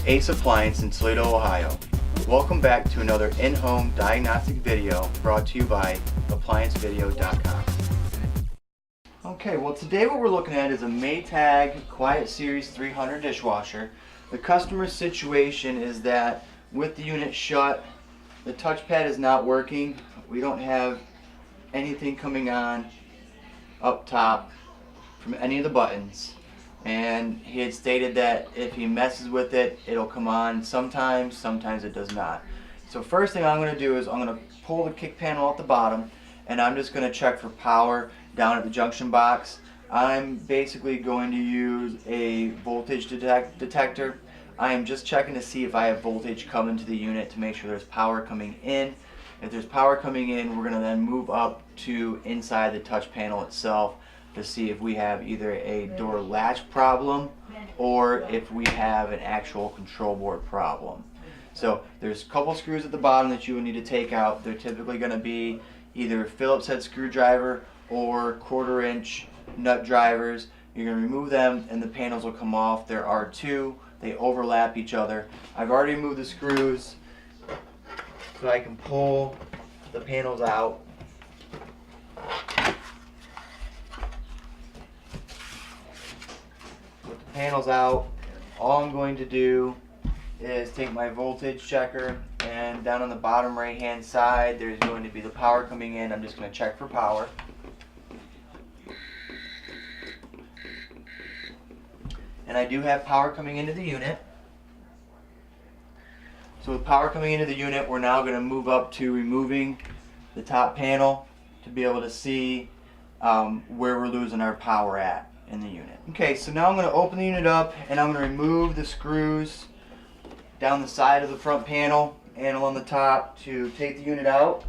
Ace Appliance in Toledo, Ohio. Welcome back to another in-home diagnostic video brought to you by ApplianceVideo.com. Okay, well today what we're looking at is a Maytag Quiet Series 300 dishwasher. The customer's situation is that with the unit shut, the touchpad is not working. We don't have anything coming on up top from any of the buttons. And he had stated that if he messes with it, it'll come on sometimes it does not. So first thing I'm going to do is I'm going to pull the kick panel off the bottom, and I'm just going to check for power down at the junction box. I'm basically going to use a voltage detector. I am just checking to see if I have voltage coming to the unit to make sure there's power coming in. If there's power coming in, we're going to then move up to inside the touch panel itself to see if we have either a door latch problem or if we have an actual control board problem. So there's a couple screws at the bottom that you will need to take out. They're typically going to be either Phillips head screwdriver or 1/4 inch nut drivers. You're going to remove them and the panels will come off. There are two. They overlap each other. I've already removed the screws so I can pull the panels out. Panels out. All I'm going to do is take my voltage checker, and down on the bottom right hand side there's going to be the power coming in. I'm just going to check for power. And I do have power coming into the unit. So with power coming into the unit, we're now going to move up to removing the top panel to be able to see where we're losing our power at in the unit. Okay, so now I'm going to open the unit up and I'm going to remove the screws down the side of the front panel and along the top to take the unit out.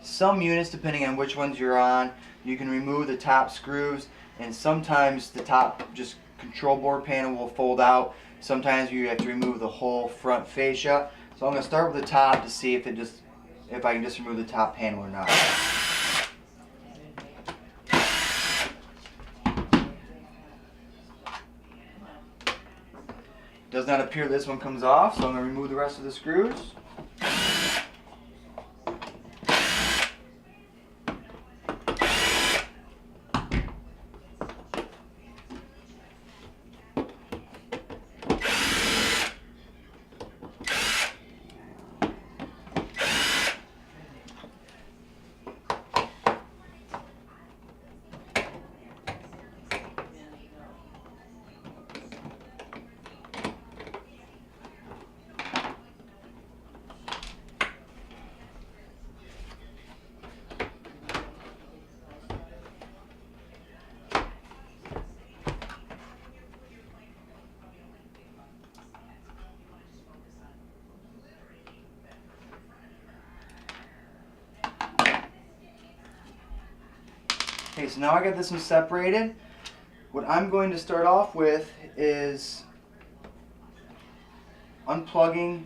Some units, depending on which ones you're on, you can remove the top screws, and sometimes the top just control board panel will fold out. Sometimes you have to remove the whole front fascia. So I'm going to start with the top to see if I can just remove the top panel or not. Does not appear this one comes off, so I'm going to remove the rest of the screws. Okay, so now I got this one separated. What I'm going to start off with is unplugging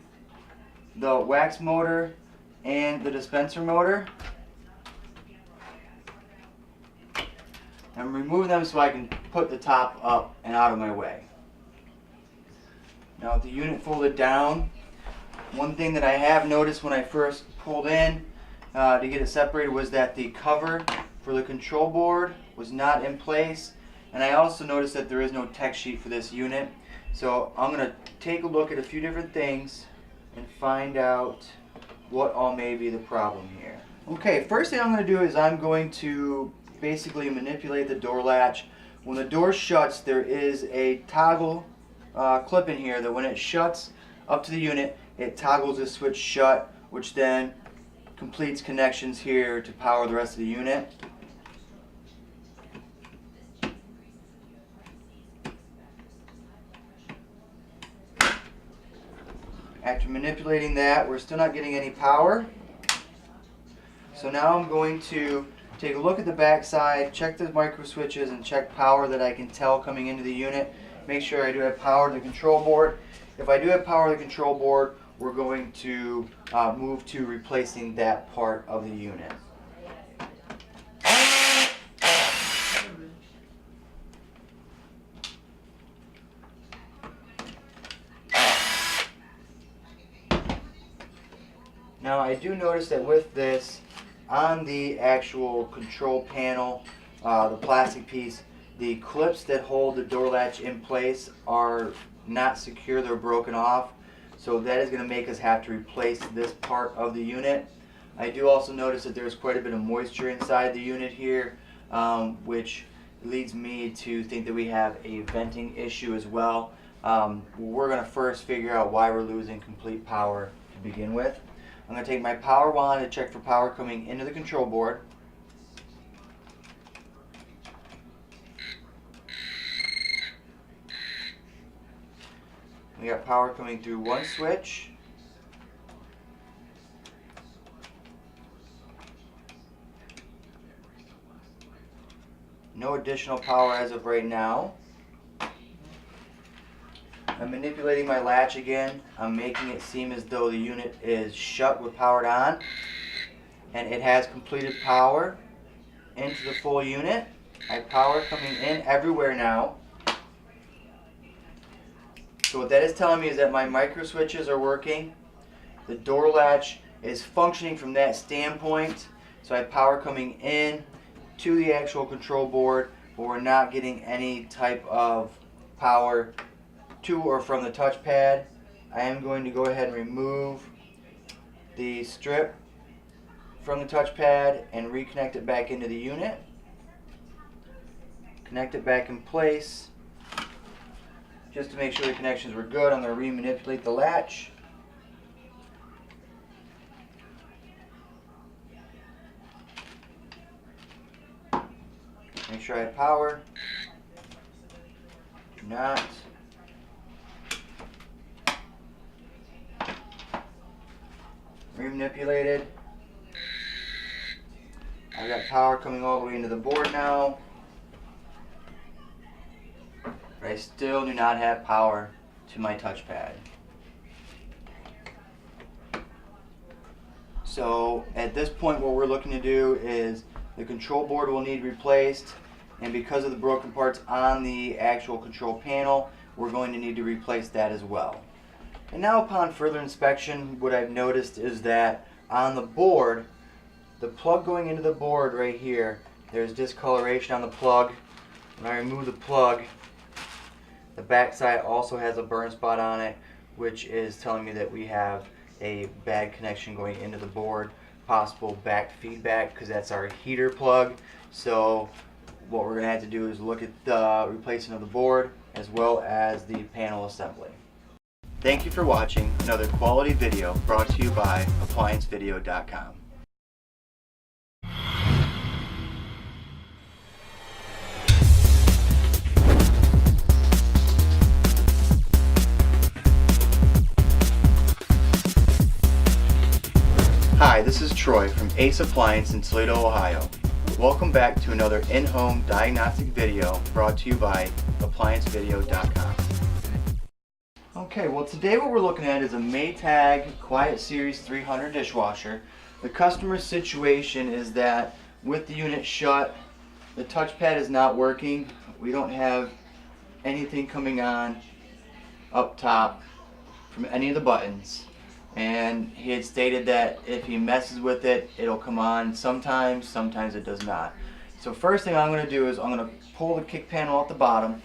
the wax motor and the dispenser motor. I'm removing them so I can put the top up and out of my way. Now with the unit folded down, one thing that I have noticed when I first pulled in to get it separated was that the cover for the control board was not in place, and I also noticed that there is no tech sheet for this unit. So I'm going to take a look at a few different things and find out what all may be the problem here. Okay, first thing I'm going to do is I'm going to basically manipulate the door latch. When the door shuts, there is a toggle clip in here that when it shuts up to the unit, it toggles the switch shut, which then completes connections here to power the rest of the unit. After manipulating that, we're still not getting any power. So now I'm going to take a look at the back side, check the micro switches, and check power that I can tell coming into the unit. Make sure I do have power to the control board. If I do have power to the control board, we're going to move to replacing that part of the unit. Now I do notice that with this, on the actual control panel, the plastic piece, the clips that hold the door latch in place are not secure, they're broken off. So that is going to make us have to replace this part of the unit. I do also notice that there's quite a bit of moisture inside the unit here, which leads me to think that we have a venting issue as well. We're going to first figure out why we're losing complete power to begin with. I'm going to take my power wand to check for power coming into the control board. We got power coming through one switch. No additional power as of right now. I'm manipulating my latch again. I'm making it seem as though the unit is shut with powered on. And it has completed power into the full unit. I have power coming in everywhere now. So what that is telling me is that my micro switches are working. The door latch is functioning from that standpoint. So I have power coming in to the actual control board, but we're not getting any type of power to or from the touchpad. I am going to go ahead and remove the strip from the touchpad and reconnect it back into the unit. Connect it back in place. Just to make sure the connections were good, I'm going to re-manipulate the latch. Make sure I have power. Do not. Re-manipulated. I've got power coming all the way into the board now. But I still do not have power to my touchpad. So at this point what we're looking to do is the control board will need replaced, and because of the broken parts on the actual control panel, we're going to need to replace that as well. And now upon further inspection, what I've noticed is that on the board, the plug going into the board right here, there's discoloration on the plug. When I remove the plug, the back side also has a burn spot on it, which is telling me that we have a bad connection going into the board, possible back feedback, because that's our heater plug. So what we're going to have to do is look at the replacement of the board as well as the panel assembly. Thank you for watching another quality video brought to you by ApplianceVideo.com. Hi, this is Troy from Ace Appliance in Toledo, Ohio. Welcome back to another in-home diagnostic video brought to you by ApplianceVideo.com. Okay, well today what we're looking at is a Maytag Quiet Series 300 dishwasher. The customer's situation is that with the unit shut, the touchpad is not working. We don't have anything coming on up top from any of the buttons. And he had stated that if he messes with it, it'll come on sometimes it does not. So first thing I'm going to do is I'm going to pull the kick panel off the bottom.